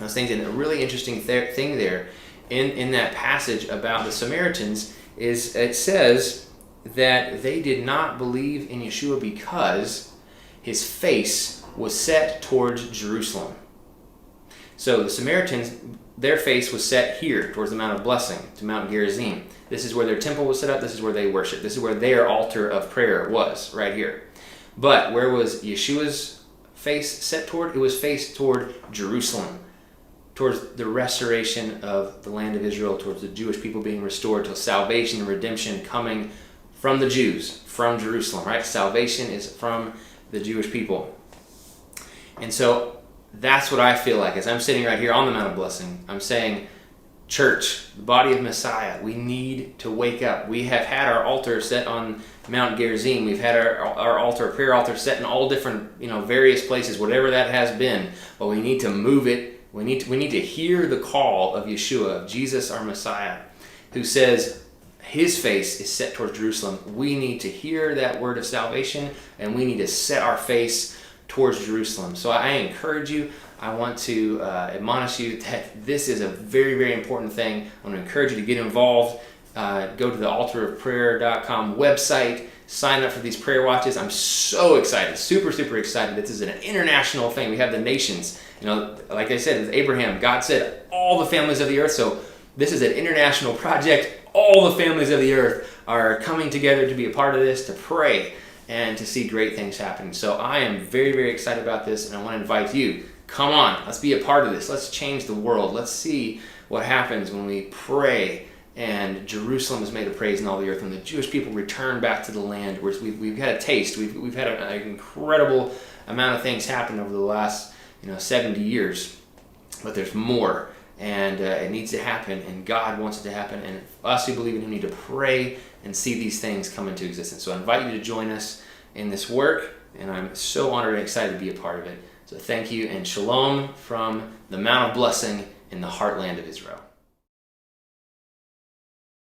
I was thinking a really interesting thing there in that passage about the Samaritans is it says that they did not believe in Yeshua because his face was set towards Jerusalem. So the Samaritans, their face was set here towards the Mount of Blessing, to Mount Gerizim. This is where their temple was set up. This is where they worshiped. This is where their altar of prayer was, right here. But where was Yeshua's face set toward? It was faced toward Jerusalem, towards the restoration of the land of Israel, towards the Jewish people being restored, to salvation and redemption coming from the Jews, from Jerusalem, right? Salvation is from the Jewish people. And so that's what I feel like as I'm sitting right here on the Mount of Blessing. I'm saying, church, the body of Messiah, we need to wake up. We have had our altar set on Mount Gerizim. We've had our altar, prayer altar, set in all different, various places, whatever that has been. But we need to move it. We need to hear the call of Yeshua, of Jesus our Messiah, who says his face is set towards Jerusalem. We need to hear that word of salvation, and we need to set our face towards Jerusalem. So I encourage you, I want to admonish you that this is a very, very important thing. I want to encourage you to get involved. Go to the altarofprayer.com website, sign up for these prayer watches. I'm so excited, super, super excited. This is an international thing. We have the nations. Like I said, with Abraham, God said all the families of the earth. So this is an international project. All the families of the earth are coming together to be a part of this, to pray and to see great things happen. So I am very, very excited about this, and I want to invite you. Come on, let's be a part of this. Let's change the world. Let's see what happens when we pray and Jerusalem is made a praise in all the earth. When the Jewish people return back to the land, where we've had a taste. We've had an incredible amount of things happen over the last 70 years, but there's more, and it needs to happen, and God wants it to happen, and us who believe in Him need to pray and see these things come into existence. So I invite you to join us in this work, and I'm so honored and excited to be a part of it. So thank you, and shalom from the Mount of Blessing in the heartland of Israel.